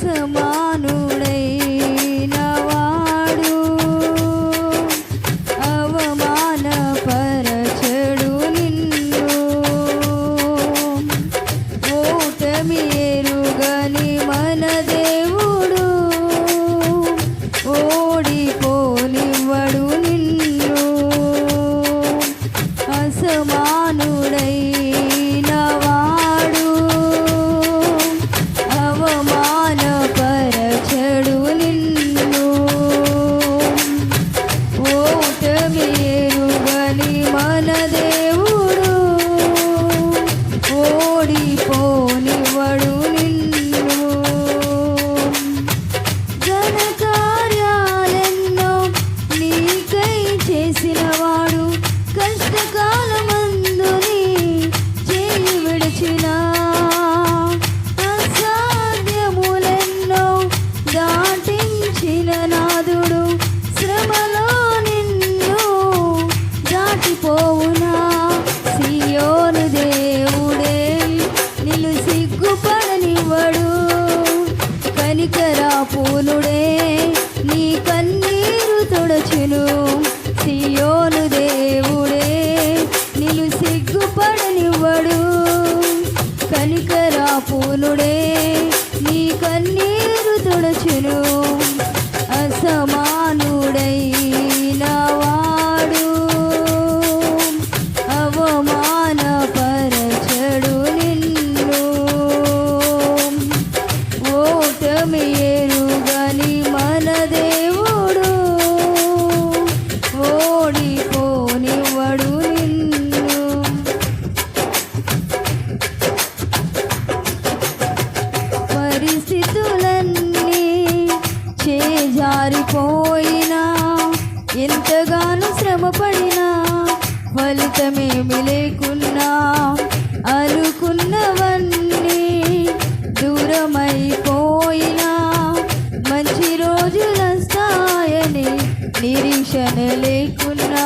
అసమానుడైన వాడు అవమానపరచడు నిన్ను. ఓటమి ఎరుగని మన దేవుడు ఓడిపోనివ్వడు నిన్ను. అసమానుడైన వాడు అవమానపరచడు నిన్ను. ఓటమి ఎరుగని మన దేవుడు ఓడిపోనివ్వడు నిన్ను. ఘన కార్యాలెన్నో నీకై చేసినవాడు కష్టకాలమందు నీ చేయి విడిచిన అసాధ్యములెన్నో దాటించిన నాదుడు శ్రమలో నిన్ను దాటిపోవునా. సియోను దేవుడే నిన్ను సిగ్గుపడనివ్వడు. కనికరాపూనుడే నీ కన్నీరు తొడచును. సియోను దేవుడే నిన్ను సిగ్గుపడనివ్వడు. కనికరాపూనుడే నీ కన్నీరు తొడచును. అసమానుడైన వాడు అవమానపరచడు నిన్ను. ఓటమి ఎరుగని మన దేవుడు ఓడిపోనివ్వడు నిన్ను. పరిస్థితులన్నీ చేజారిపోయినా ఎంతగానో శ్రమపడినా ఫలితమేమి లేకున్నా అనుకున్నవన్నీ దూరమైపోయినా మంచి రోజులొస్తాయని నిరీక్షణ లేకున్నా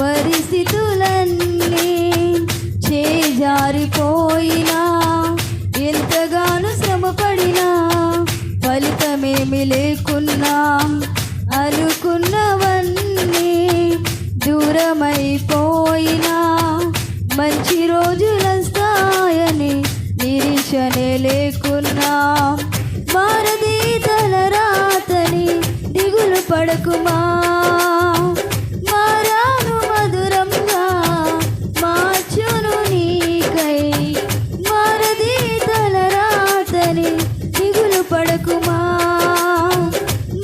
పరిస్థితులన్నీ చేజారిపోయినా ఎంతగానో శ్రమపడినా ఫలితమేమి లేకున్నా అనుకున్నవన్నీ దూరమైపోయినా మంచి రోజులొస్తాయని నిరీక్షణే లేకున్నా మారది తలరాతని దిగులు పడకుమా. మారాను మధురంగా మార్చును నీకై. మారది తలరాతని దిగులు పడకుమా.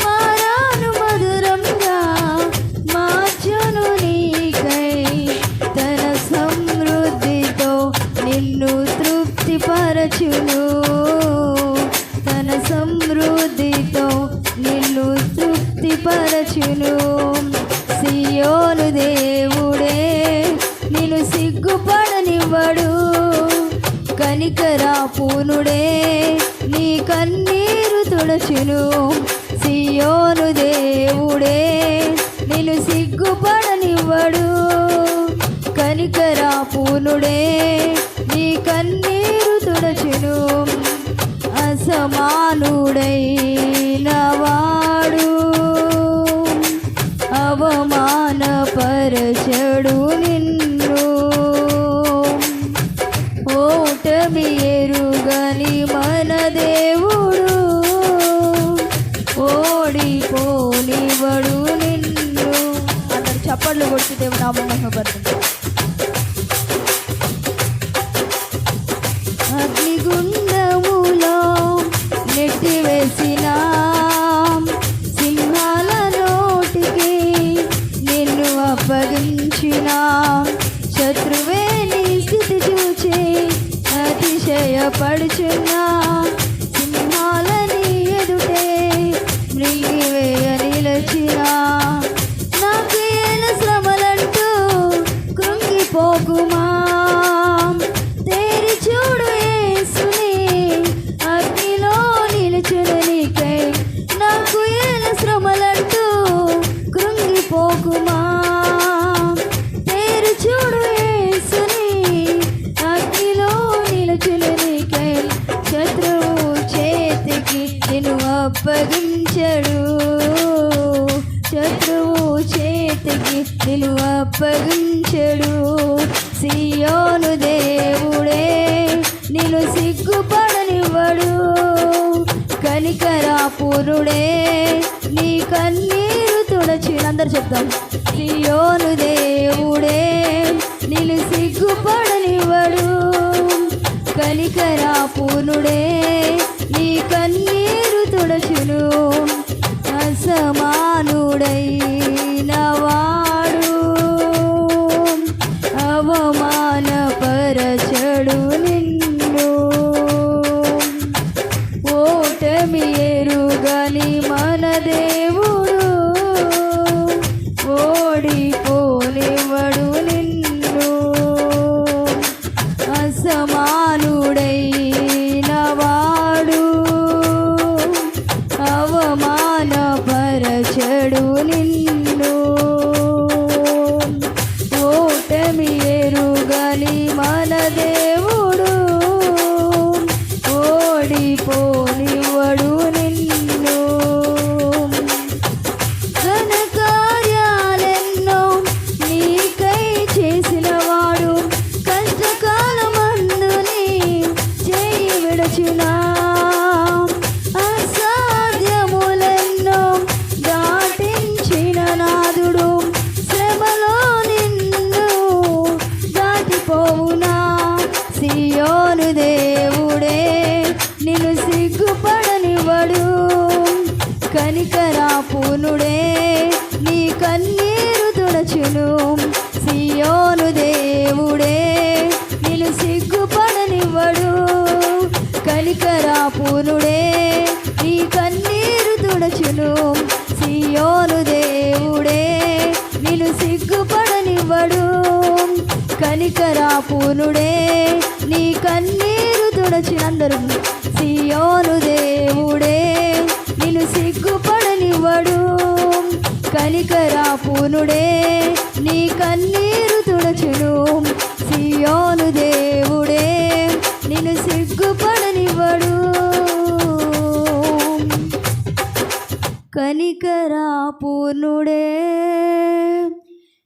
మారాను మధురంగా మార్చును నీకై. తన సమృద్ధితో నిన్ను తృప్తిపరచును. తన సమృద్ధితో నిన్ను తృప్తిపరచును. సియోను దేవుడే నిన్ను సిగ్గుపడనివ్వడు. కనికరాపూనుడే నీ కన్నీరు తుడచును. సియోను దేవుడే నిన్ను సిగ్గుపడనివ్వడు. కనికరాపూనుడే నీ కన్నీరు తుడచును. అసమానుడైన వాడు అవమానపరచడు నిన్ను. ఓటమి ఎరుగని మన దేవుడు ఓడిపోనివ్వడు నిన్ను. అందరు చప్పట్లు కొట్టి దేవుని నామమున మహిమపరచండి. అగ్నిగుండములో నెట్టివేసిన సింహాల నోటికి నిన్ను అప్పగించిన శత్రువే నీ స్థితి చూచి అతిశయపడుచున్నా. సింహాలని ఎదుటే మృంగివేయ నిలచిన నాకు ఏల శ్రమలంటూ కృంగిపోకుమా. తేరి చూడు యేసుని అగ్నిలో నిలుచును నీకై. నాకు ఏల శ్రమలంటూ కృంగిపోకుమా. తేరి చూడు యేసుని అగ్నిలో అప్పగించడు, శత్రువు చేతికి నిన్ను అప్పగించడు. సియోను దేవుడే నిన్ను సిగ్గుపడనివ్వడు, కనికరాపూర్ణుడే నీ కన్నీరు తుడచిన. అందరు చెప్తాం. సియోను దేవుడే నిన్ను సిగ్గుపడనివ్వడు, కనికరాపూర్ణుడే నీ కన్నీరు తుడచును. అసమానుడైన వాడు అవమానపరచడు నిన్ను, ఓటమి ఎరుగని మన దేవుడు ఓడిపోనివ్వడు నిన్ను. అసమానుడైన వాడు అవమానపరచడు నిన్ను, ఓటమి ఎరుగని మన దేవుడు ఓడిపోనివ్వడు నిన్ను. ఘన కార్యాలెన్నో నీకై చేసినవాడు, కష్టకాలమందు నీ చేయి విడచునా. అసాధ్యములెన్నో దాటించిన నాదుడు, శ్రమలో నిన్ను దాటిపోవునా. సియోను దేవుడే నిన్ను సిగ్గుపడనివ్వడు, కనికరాపూర్ణుడే నీ కన్నీరు తుడచును. సియోను దేవుడే నిన్ను సిగ్గుపడనివ్వడు, కనికరాపూర్ణుడే నీ కన్నీరు తుడచును. సియోను దేవుడే నిన్ను సిగ్గుపడనివ్వడు, కనికరాపూర్ణుడే నీ కన్నీరు తుడచిన. అందరూ. సియోను దేవుడే నిన్ను సిగ్గుపడనివ్వడు, కనికరాపూర్ణుడే నీ కన్నీరు తుడచును. సియోను దేవుడే నిన్ను సిగ్గుపడనివ్వడు, కనికరాపూర్ణుడే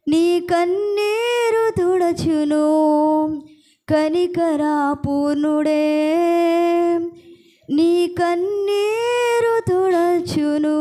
నీ కన్నీరు తుడచును, కనికరాపూర్ణుడే నీ కన్నీరు తుడచును.